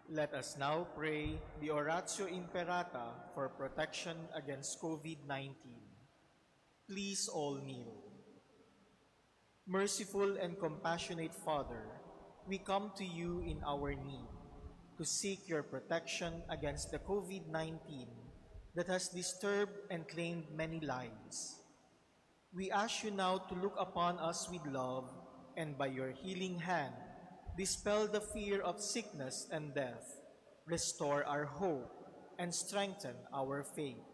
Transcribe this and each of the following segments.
Let us now pray the Oratio Imperata for protection against COVID-19. Please all kneel. Merciful and compassionate Father, we come to you in our need to seek your protection against the COVID-19 that has disturbed and claimed many lives. We ask you now to look upon us with love and by your healing hand, dispel the fear of sickness and death, restore our hope, and strengthen our faith.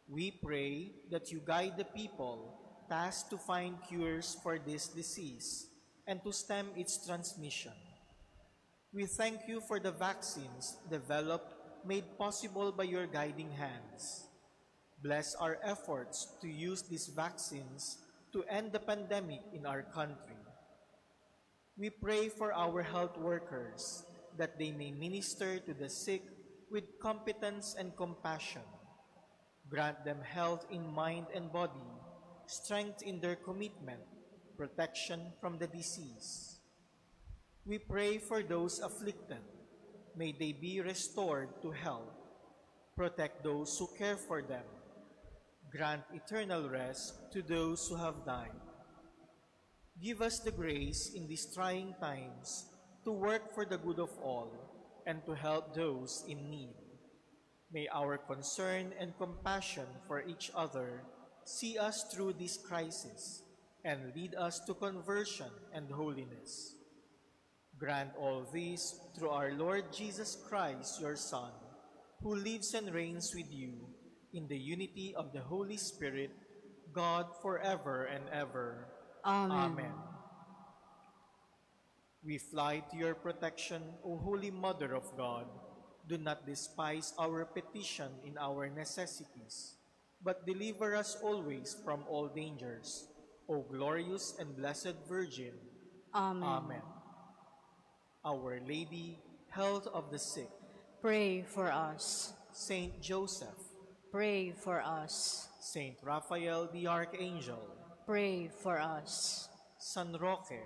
We pray that you guide the people tasked to find cures for this disease and to stem its transmission. We thank you for the vaccines developed, made possible by your guiding hands. Bless our efforts to use these vaccines to end the pandemic in our country. We pray for our health workers that they may minister to the sick with competence and compassion. Grant them health in mind and body, strength in their commitment, protection from the disease. We pray for those afflicted. May they be restored to health. Protect those who care for them. Grant eternal rest to those who have died. Give us the grace in these trying times to work for the good of all and to help those in need. May our concern and compassion for each other see us through this crisis and lead us to conversion and holiness. Grant all this through our Lord Jesus Christ, your Son, who lives and reigns with you in the unity of the Holy Spirit, God forever and ever. Amen. Amen. We fly to your protection, O Holy Mother of God. Do not despise our petition in our necessities, but deliver us always from all dangers, O glorious and blessed Virgin. Amen. Amen. Our Lady, health of the sick. Pray for us. Saint Joseph. Pray for us. Saint Raphael the Archangel. Pray for us. San Roque.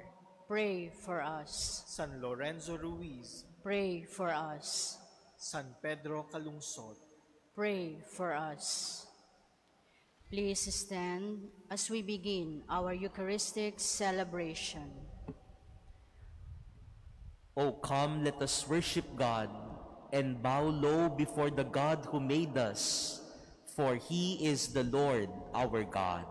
Pray for us. San Lorenzo Ruiz. Pray for us. San Pedro Calungsod. Pray for us. Please stand as we begin our Eucharistic celebration. O come, let us worship God and bow low before the God who made us, for he is the Lord our God.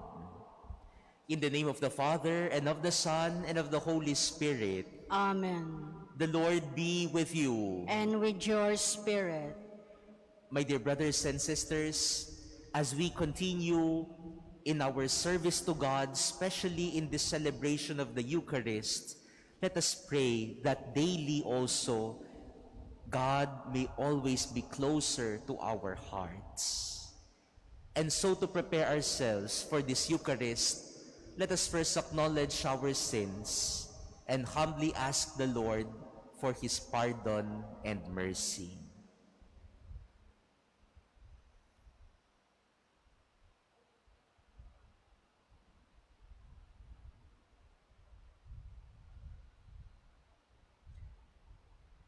In the name of the Father, and of the Son, and of the Holy Spirit. Amen. The Lord be with you. And with your spirit. My dear brothers and sisters, as we continue in our service to God, especially in this celebration of the Eucharist, let us pray that daily also God may always be closer to our hearts. And so to prepare ourselves for this Eucharist, let us first acknowledge our sins and humbly ask the Lord for his pardon and mercy.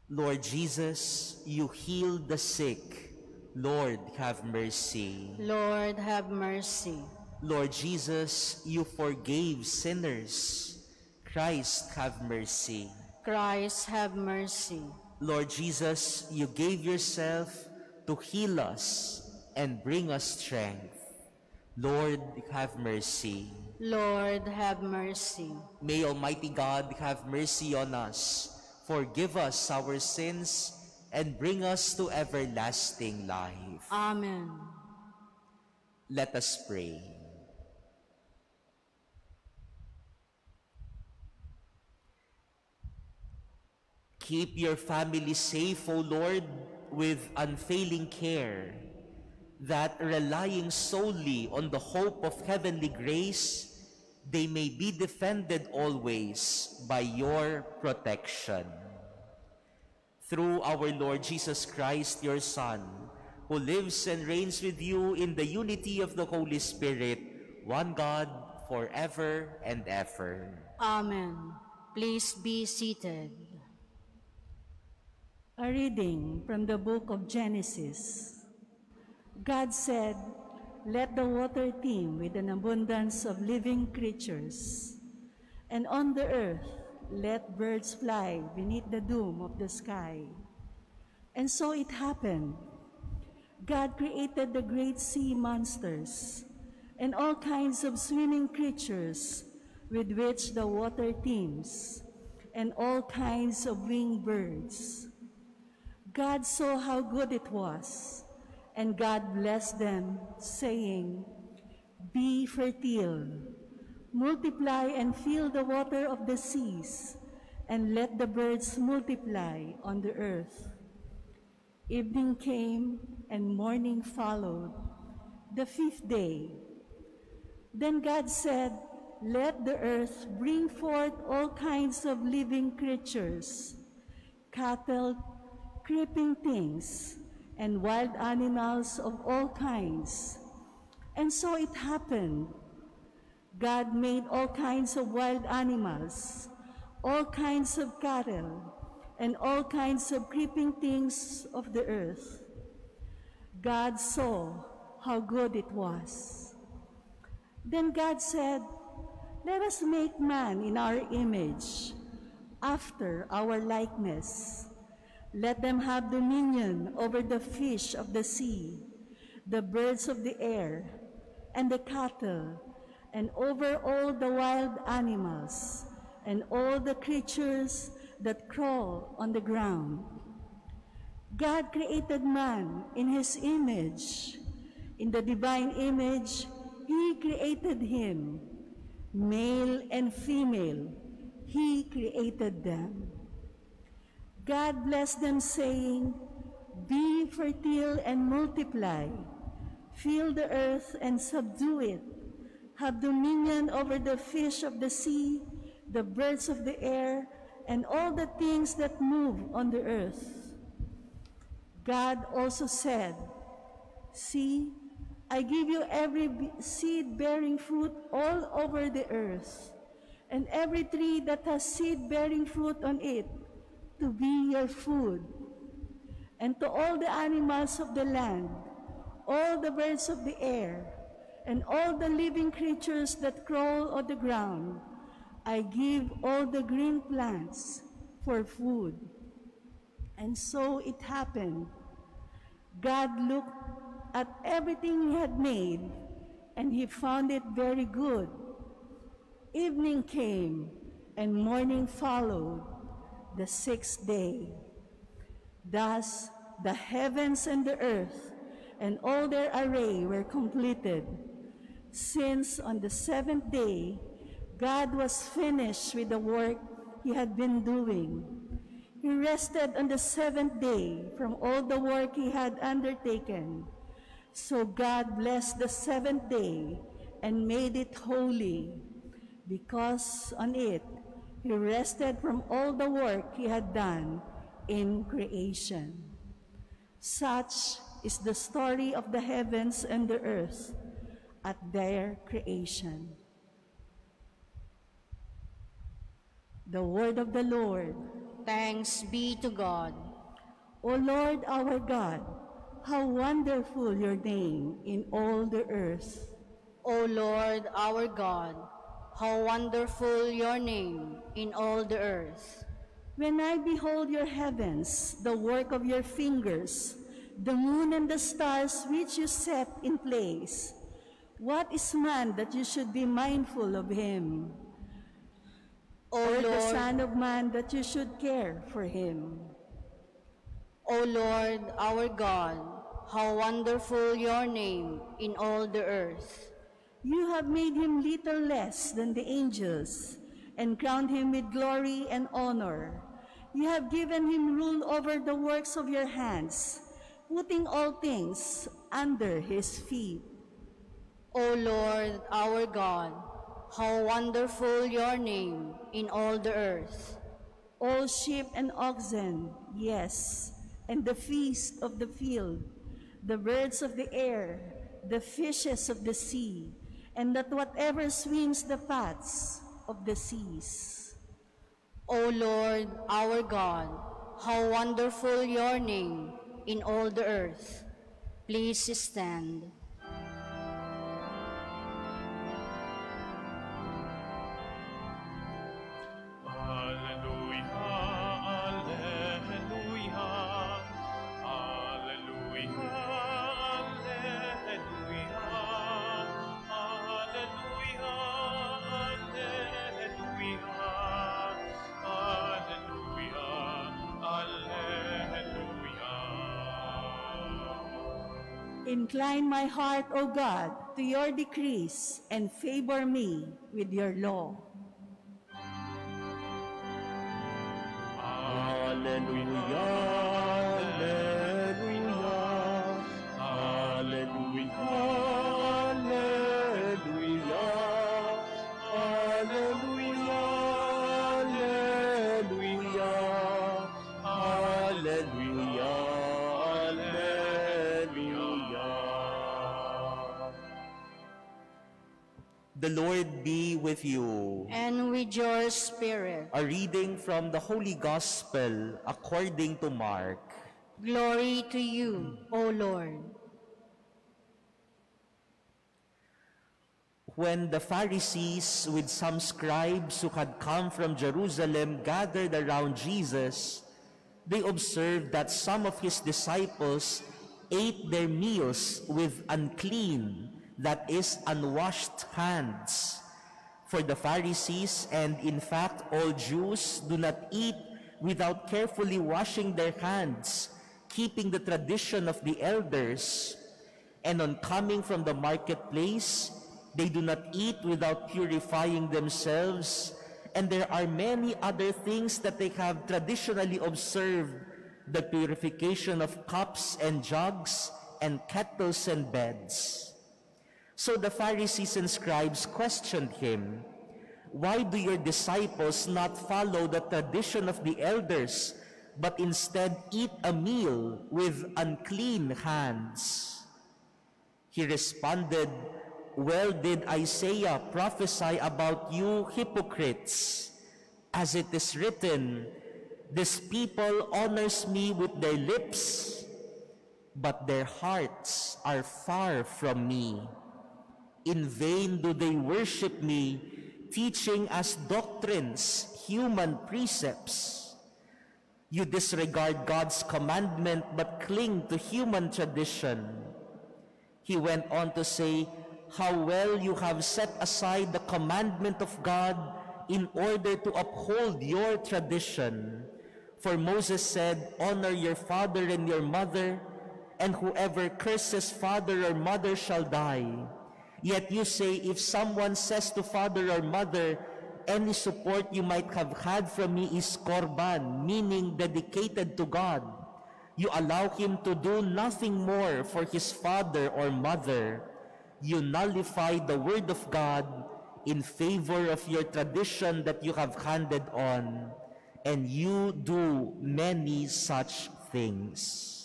Lord Jesus, you healed the sick. Lord, have mercy. Lord, have mercy. Lord Jesus, you forgave sinners. Christ, have mercy. Christ, have mercy. Lord Jesus, you gave yourself to heal us and bring us strength. Lord, have mercy. Lord, have mercy. May Almighty God have mercy on us, forgive us our sins, and bring us to everlasting life. Amen. Let us pray. Keep your family safe, O Lord, with unfailing care, that relying solely on the hope of heavenly grace, they may be defended always by your protection. Through our Lord Jesus Christ, your Son, who lives and reigns with you in the unity of the Holy Spirit, one God, forever and ever. Amen. Please be seated. A reading from the book of Genesis. God said, "Let the water teem with an abundance of living creatures, and on the earth let birds fly beneath the dome of the sky." And so it happened. God created the great sea monsters and all kinds of swimming creatures with which the water teems, and all kinds of winged birds. God saw how good it was, and God blessed them, saying, "Be fertile, multiply and fill the water of the seas, and let the birds multiply on the earth." Evening came, and morning followed, the fifth day. Then God said, "Let the earth bring forth all kinds of living creatures, cattle, creeping things, and wild animals of all kinds." And so it happened. God made all kinds of wild animals, all kinds of cattle, and all kinds of creeping things of the earth. God saw how good it was. Then God said, "Let us make man in our image, after our likeness. Let them have dominion over the fish of the sea, the birds of the air, and the cattle, and over all the wild animals, and all the creatures that crawl on the ground." God created man in his image. In the divine image, he created him. Male and female, he created them. God blessed them, saying, "Be fertile and multiply. Fill the earth and subdue it. Have dominion over the fish of the sea, the birds of the air, and all the things that move on the earth." God also said, "See, I give you every seed-bearing fruit all over the earth, and every tree that has seed-bearing fruit on it, to be your food. And to all the animals of the land, all the birds of the air, and all the living creatures that crawl on the ground, I give all the green plants for food." And so it happened. God looked at everything he had made, and he found it very good. Evening came, and morning followed, the sixth day. Thus the heavens and the earth and all their array were completed, since on the seventh day God was finished with the work he had been doing. He rested on the seventh day from all the work he had undertaken. So God blessed the seventh day and made it holy, because on it he rested from all the work he had done in creation. Such is the story of the heavens and the earth at their creation. The word of the Lord. Thanks be to God. O Lord our God, how wonderful your name in all the earth. O Lord our God, how wonderful your name in all the earth. When I behold your heavens, the work of your fingers, the moon and the stars which you set in place, what is man that you should be mindful of him? O Or the Lord, Son of Man that you should care for him? O Lord our God, how wonderful your name in all the earth. You have made him little less than the angels, and crowned him with glory and honor. You have given him rule over the works of your hands, putting all things under his feet. O Lord our God, how wonderful your name in all the earth. All sheep and oxen, yes, and the beasts of the field, the birds of the air, the fishes of the sea, and that whatever swims the paths of the seas. O Lord our God, how wonderful your name in all the earth. Please stand. Incline my heart, O God, to your decrees, and favor me with your law. Alleluia, alleluia, alleluia, alleluia, alleluia, alleluia, alleluia, alleluia. The Lord be with you. And with your spirit. A reading from the Holy Gospel according to Mark. Glory to you, O Lord. When the Pharisees with some scribes who had come from Jerusalem gathered around Jesus, they observed that some of his disciples ate their meals with unclean, that is, unwashed hands. For the Pharisees, and in fact all Jews, do not eat without carefully washing their hands, keeping the tradition of the elders. And on coming from the marketplace, they do not eat without purifying themselves. And there are many other things that they have traditionally observed, the purification of cups and jugs, and kettles and beds. So the Pharisees and scribes questioned him, "Why do your disciples not follow the tradition of the elders, but instead eat a meal with unclean hands?" He responded, "Well did Isaiah prophesy about you hypocrites. As it is written, 'This people honors me with their lips, but their hearts are far from me. In vain do they worship me, teaching as doctrines human precepts. You disregard God's commandment but cling to human tradition." He went on to say, "How well you have set aside the commandment of God in order to uphold your tradition. For Moses said, 'Honor your father and your mother,' and whoever curses father or mother shall die. Yet you say, if someone says to father or mother, 'Any support you might have had from me is korban,' meaning dedicated to God, you allow him to do nothing more for his father or mother. You nullify the word of God in favor of your tradition that you have handed on, and you do many such things."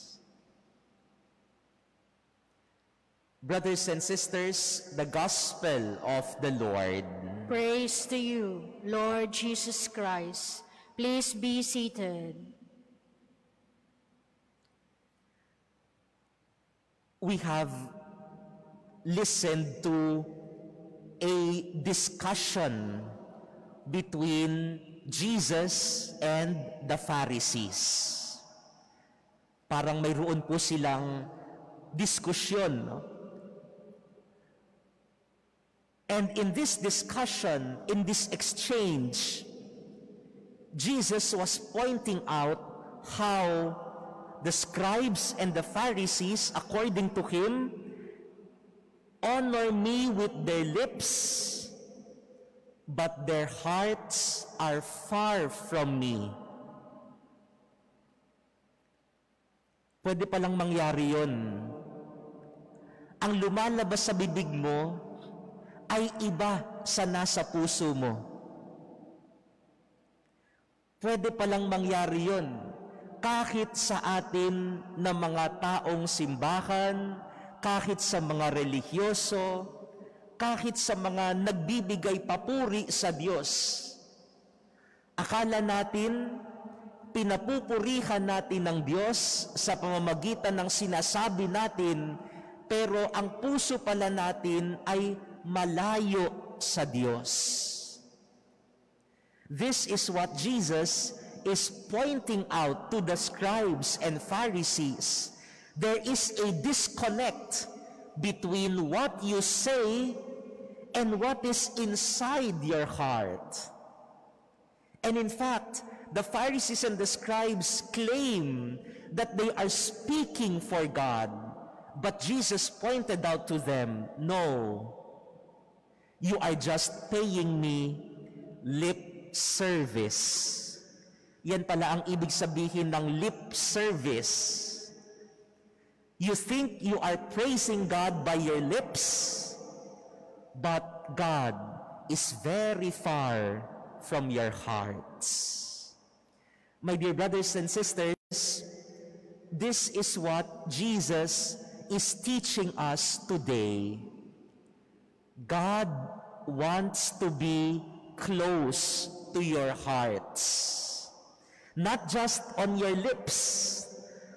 Brothers and sisters, the Gospel of the Lord. Praise to you, Lord Jesus Christ. Please be seated. We have listened to a discussion between Jesus and the Pharisees. Parang mayroon po silang diskusyon, no? And in this discussion, in this exchange, Jesus was pointing out how the scribes and the Pharisees, according to him, honor me with their lips, but their hearts are far from me. Pwede palang mangyari yun. Ang lumalabas sa bibig mo ay iba sa nasa puso mo. Pwede palang mangyari yun kahit sa atin na mga taong simbahan, kahit sa mga religyoso, kahit sa mga nagbibigay papuri sa Diyos. Akala natin, pinapupurihan natin ng Diyos sa pamamagitan ng sinasabi natin, pero ang puso pala natin ay malayo sa Diyos. This is what Jesus is pointing out to the scribes and Pharisees. There is a disconnect between what you say and what is inside your heart. And in fact, the Pharisees and the scribes claim that they are speaking for God, but Jesus pointed out to them, no, you are just paying me lip service. Yan pala ang ibig sabihin ng lip service. You think you are praising God by your lips, but God is very far from your hearts. My dear brothers and sisters, this is what Jesus is teaching us today. God wants to be close to your hearts. Not just on your lips,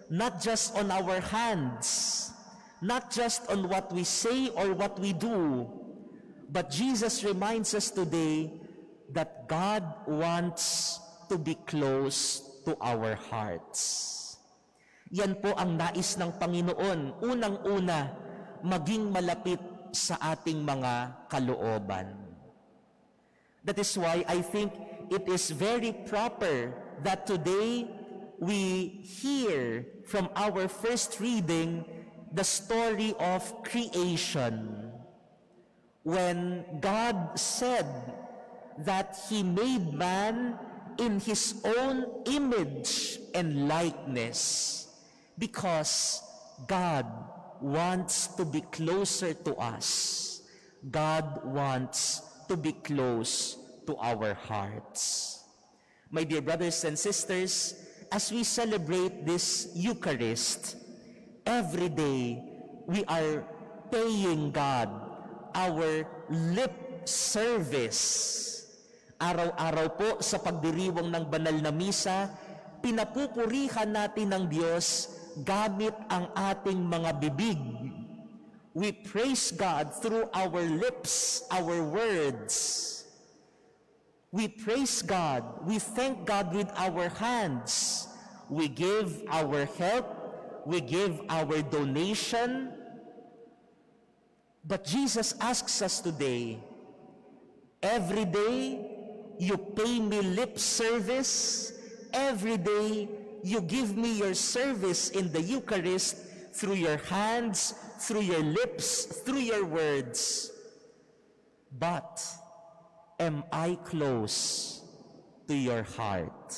not just on our hands, not just on what we say or what we do, but Jesus reminds us today that God wants to be close to our hearts. Yan po ang nais ng Panginoon. Unang-una, maging malapit sa ating mga kalooban. That is why I think it is very proper that today we hear from our first reading the story of creation. When God said that He made man in His own image and likeness, because God wants to be closer to us. God wants to be close to our hearts. My dear brothers and sisters, as we celebrate this Eucharist, every day we are paying God our lip service. Araw-araw po sa pagdiriwang ng banal na misa, pinapupurihan natin ng Diyos gamit ang ating mga bibig. We praise God through our lips, our words. We praise God, we thank God with our hands. We give our help, we give our donation. But Jesus asks us today, every day, you pay me lip service. Every day, you give me your service in the Eucharist through your hands, through your lips, through your words. But, am I close to your heart?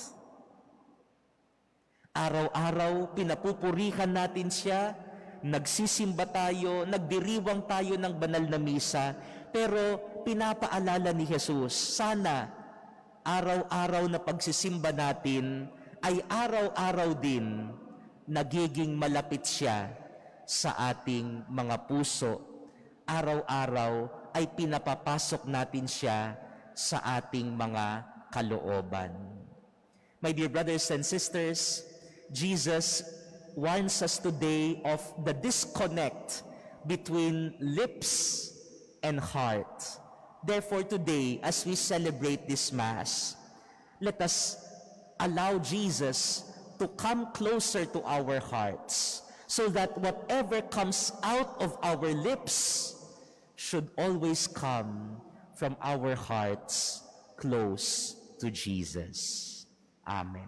Araw-araw, pinapupurihan natin siya, nagsisimba tayo, nagdiriwang tayo ng banal na misa, pero pinapaalala ni Jesus, sana araw-araw na pagsisimba natin ay araw-araw din nagiging malapit siya sa ating mga puso. Araw-araw ay pinapapasok natin siya sa ating mga kalooban. My dear brothers and sisters, Jesus warns us today of the disconnect between lips and heart. Therefore today, as we celebrate this Mass, let us allow Jesus to come closer to our hearts, so that whatever comes out of our lips should always come from our hearts close to Jesus. Amen.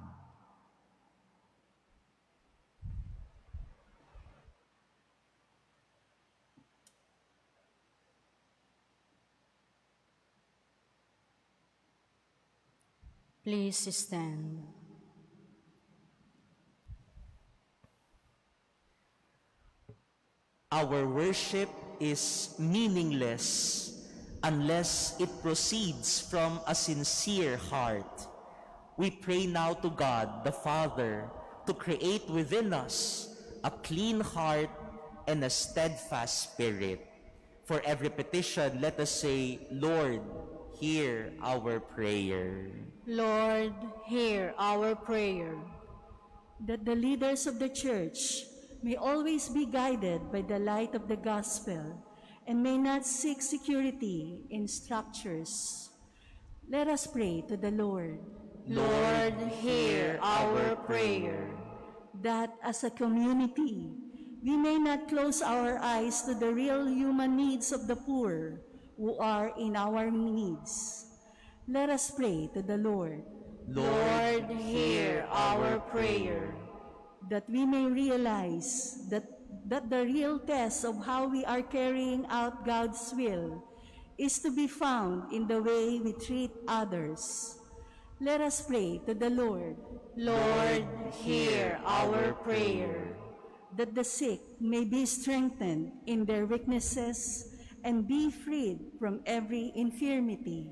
Please stand. Our worship is meaningless unless it proceeds from a sincere heart. We pray now to God, the Father, to create within us a clean heart and a steadfast spirit. For every petition, let us say, Lord, hear our prayer. Lord, hear our prayer. That the leaders of the Church may always be guided by the light of the gospel and may not seek security in structures. Let us pray to the Lord. Lord, hear our prayer. That as a community, we may not close our eyes to the real human needs of the poor who are in our needs. Let us pray to the Lord. Lord, hear our prayer. That we may realize that the real test of how we are carrying out God's will is to be found in the way we treat others. Let us pray to the Lord. Lord, hear our prayer. That the sick may be strengthened in their weaknesses and be freed from every infirmity.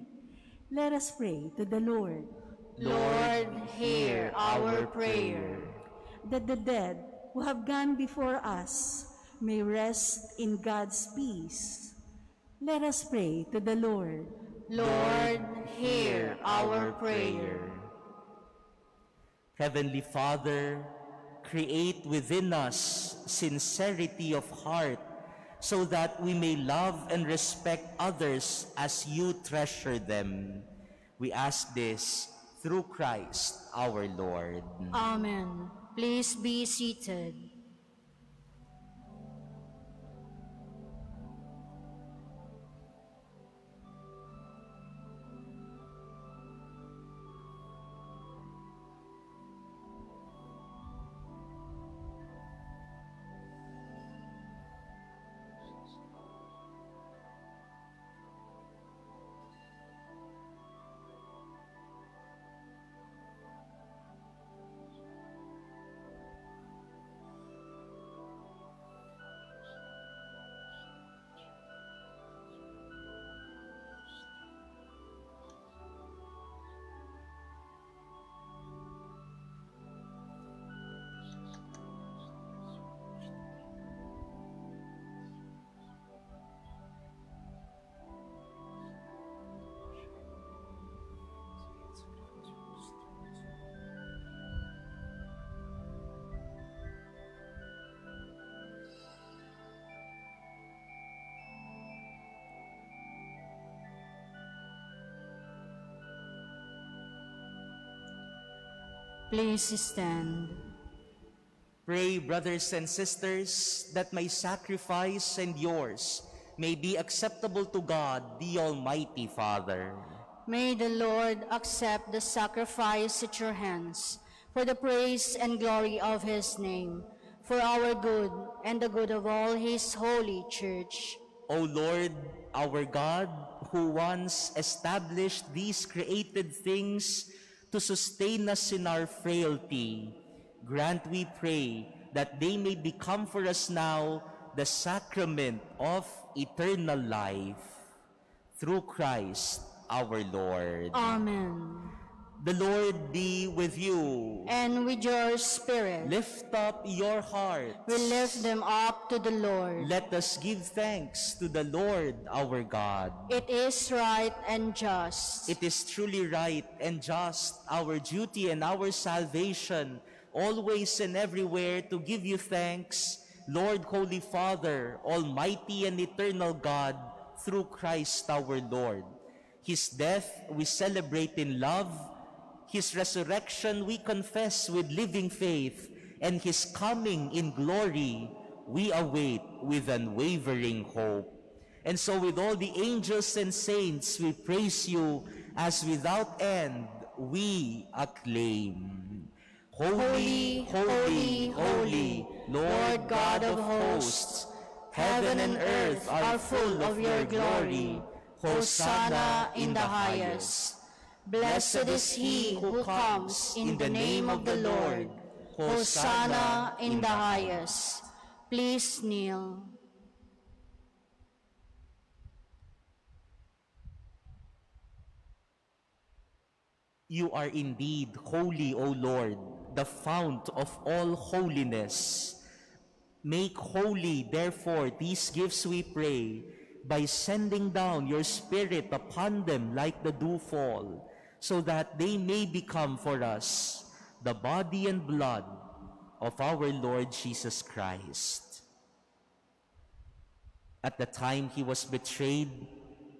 Let us pray to the Lord. Lord, hear our prayer. That the dead who have gone before us may rest in God's peace. Let us pray to the Lord. Lord, hear our prayer. Heavenly Father, create within us sincerity of heart so that we may love and respect others as you treasure them. We ask this through Christ our Lord. Amen. Please be seated. Please stand. Pray, brothers and sisters, that my sacrifice and yours may be acceptable to God, the Almighty Father. May the Lord accept the sacrifice at your hands for the praise and glory of his name, for our good and the good of all his holy church. O Lord, our God, who once established these created things to sustain us in our frailty, grant, we pray, that they may become for us now the sacrament of eternal life. Through Christ our Lord. Amen. The Lord be with you. And with your spirit, Lift up your hearts. we lift them up to the Lord. Let us give thanks to the Lord our God. It is right and just. It is truly right and just, our duty and our salvation, always and everywhere to give you thanks, Lord, Holy Father, Almighty and eternal God, through Christ our Lord. His death we celebrate in love, his resurrection we confess with living faith, and his coming in glory we await with unwavering hope. And so with all the angels and saints we praise you, as without end we acclaim. Holy, holy, holy, Lord God of hosts, heaven and earth are full of your glory. Hosanna in the highest. Blessed is he who comes in the name of the Lord. Hosanna in the highest. Please kneel. You are indeed holy, O Lord, the fount of all holiness. Make holy, therefore, these gifts, we pray, by sending down your Spirit upon them like the dewfall, so that they may become for us the body and blood of our Lord Jesus Christ. At the time he was betrayed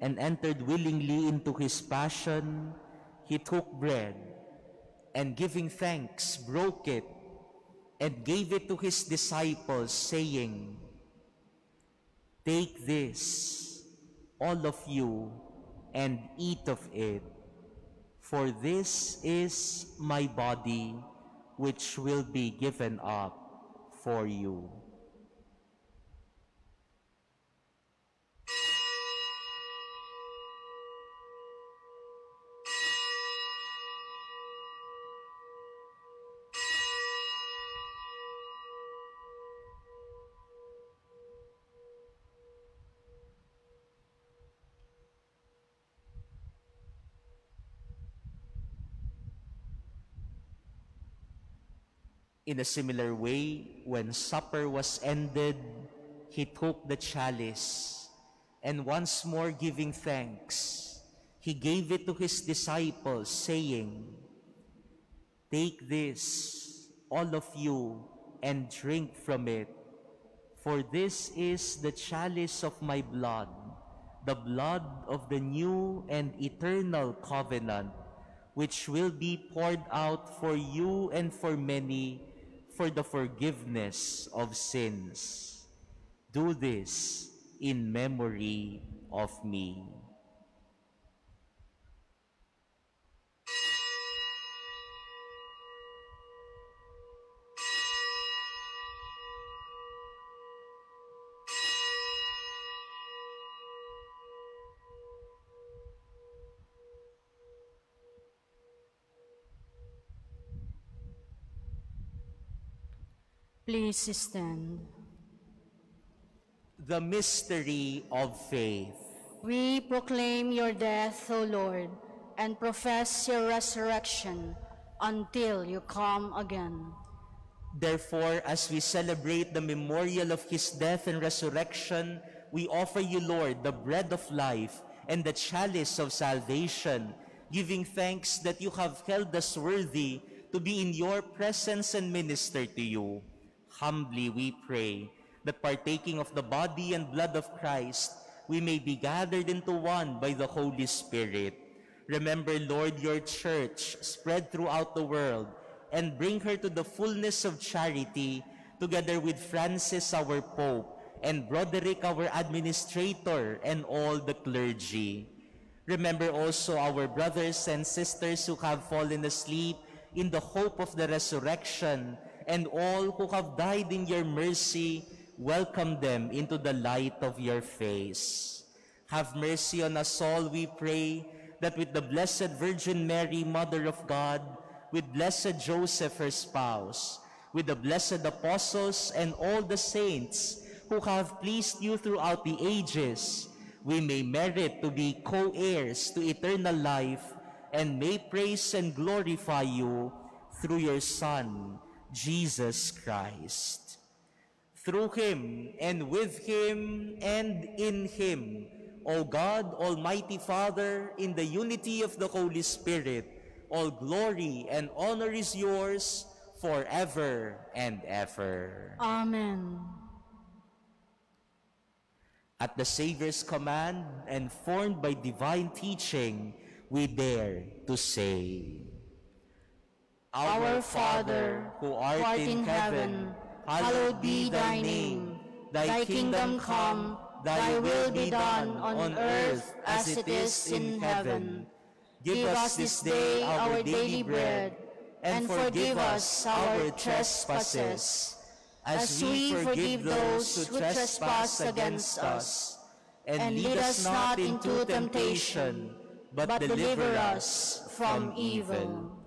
and entered willingly into his passion, he took bread, and giving thanks, broke it, and gave it to his disciples, saying, "Take this, all of you, and eat of it, for this is my body, which will be given up for you." In a similar way, when supper was ended, he took the chalice, and once more giving thanks, he gave it to his disciples, saying, "Take this, all of you, and drink from it, for this is the chalice of my blood, the blood of the new and eternal covenant, which will be poured out for you and for many for the forgiveness of sins. Do this in memory of me." Please stand. The mystery of faith. We proclaim your death, O Lord, and profess your resurrection until you come again. Therefore, as we celebrate the memorial of his death and resurrection, we offer you, Lord, the bread of life and the chalice of salvation, giving thanks that you have held us worthy to be in your presence and minister to you. Humbly we pray that partaking of the body and blood of Christ, we may be gathered into one by the Holy Spirit. Remember, Lord, your church spread throughout the world, and bring her to the fullness of charity, together with Francis, our Pope, and Broderick, our administrator, and all the clergy. Remember also our brothers and sisters who have fallen asleep in the hope of the resurrection, and all who have died in your mercy. Welcome them into the light of your face. Have mercy on us all, we pray, that with the Blessed Virgin Mary, Mother of God, with blessed Joseph, her spouse, with the blessed apostles and all the saints who have pleased you throughout the ages, we may merit to be co-heirs to eternal life, and may praise and glorify you through your Son, Jesus Christ. Through him, and with him, and in him, O God, Almighty Father, in the unity of the Holy Spirit, all glory and honor is yours forever and ever. Amen. At the Savior's command, and formed by divine teaching, we dare to say, Our Father, who art in heaven, hallowed be thy name. Thy kingdom come, thy will be done on earth as it is in heaven. Give us this day our daily bread, and forgive us our trespasses, as we forgive those who trespass against us. And lead us not into temptation, but deliver us from evil.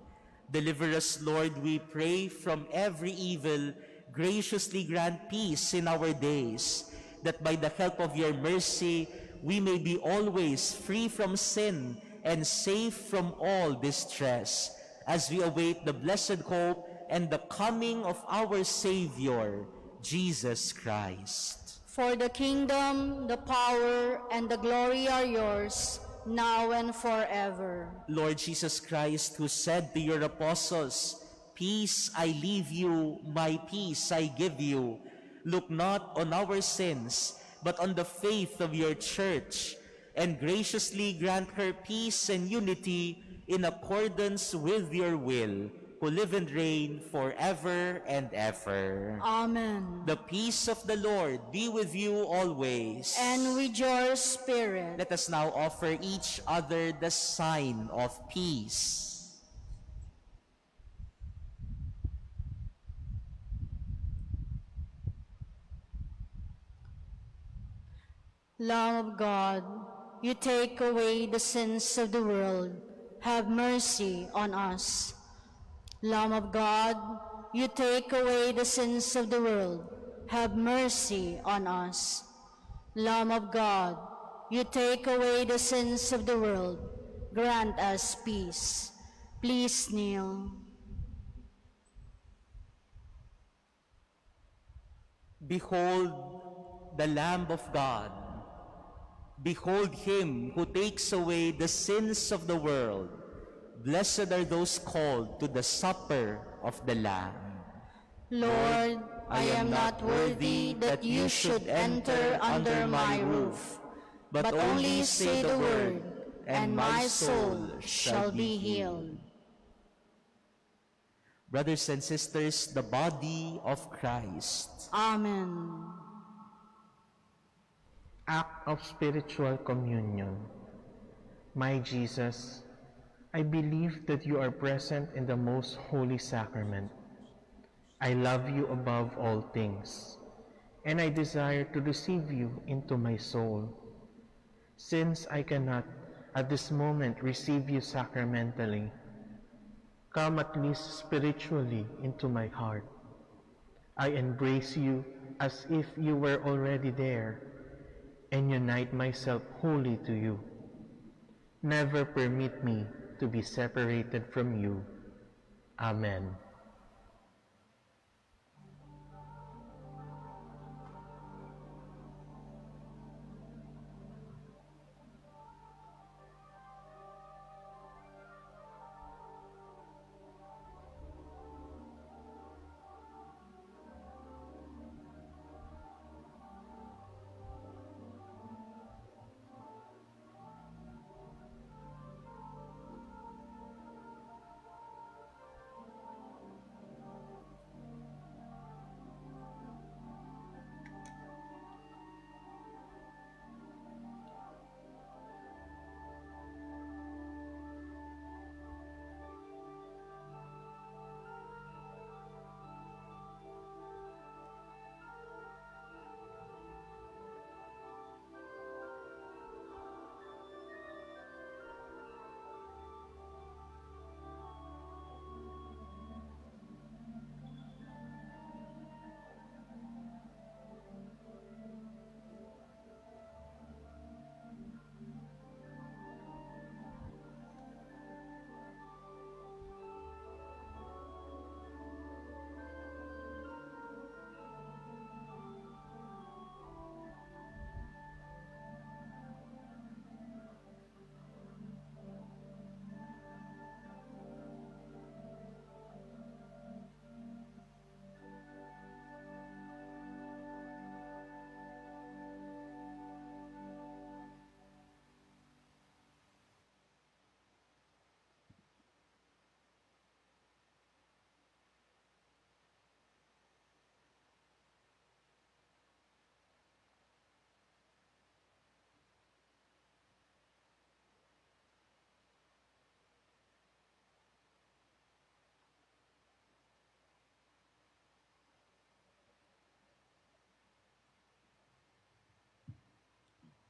Deliver us, Lord, we pray, from every evil. Graciously grant peace in our days, that by the help of your mercy, we may be always free from sin and safe from all distress, as we await the blessed hope and the coming of our Savior, Jesus Christ. For the kingdom, the power, and the glory are yours, now and forever. Lord Jesus Christ, who said to your apostles, "Peace I leave you, my peace I give you," look not on our sins, but on the faith of your church, and graciously grant her peace and unity in accordance with your will, who live and reign forever and ever. Amen. The peace of the Lord be with you always. And with your spirit. Let us now offer each other the sign of peace. Lamb of God, you take away the sins of the world. Have mercy on us. Lamb of God, you take away the sins of the world. Have mercy on us. Lamb of God, you take away the sins of the world. Grant us peace. Please kneel. Behold the Lamb of God. Behold him who takes away the sins of the world. Blessed are those called to the supper of the Lamb. Lord, I am not worthy that you should enter under my roof, but only say the word, and my soul shall be healed. Brothers and sisters, the body of Christ. Amen. Act of spiritual communion. My Jesus, I believe that you are present in the most holy sacrament. I love you above all things, and I desire to receive you into my soul. Since I cannot at this moment receive you sacramentally, come at least spiritually into my heart. I embrace you as if you were already there, and unite myself wholly to you. Never permit me to be separated from you. Amen.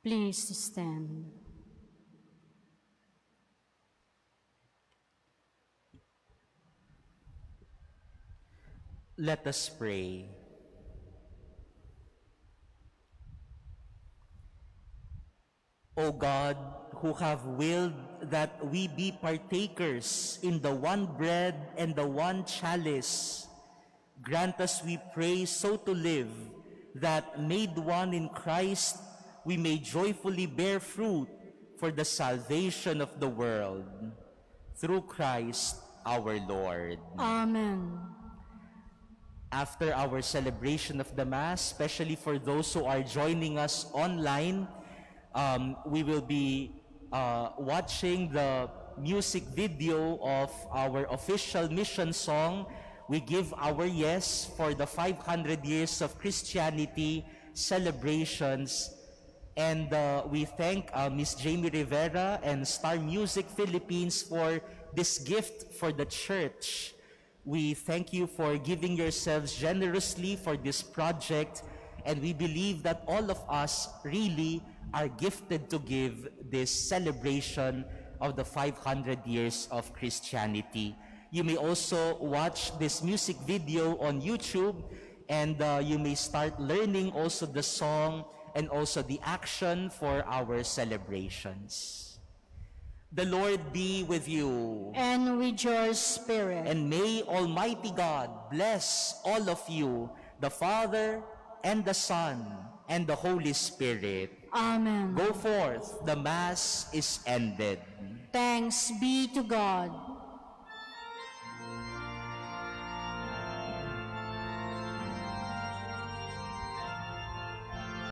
Please stand. Let us pray. O God, who have willed that we be partakers in the one bread and the one chalice, grant us, we pray, so to live, that made one in Christ, we may joyfully bear fruit for the salvation of the world. Through Christ our Lord. Amen. After our celebration of the Mass, especially for those who are joining us online, we will be watching the music video of our official mission song, We Give Our Yes, for the 500 years of Christianity celebrations. And we thank Miss Jamie Rivera and Star Music Philippines for this gift for the church. We thank you for giving yourselves generously for this project, and we believe that all of us really are gifted to give this celebration of the 500 years of Christianity. You may also watch this music video on YouTube, and you may start learning also the song and also the action for our celebrations. The Lord be with you. And with your spirit. And may Almighty God bless all of you, the Father and the Son and the Holy Spirit. Amen. Go forth, the Mass is ended. Thanks be to God.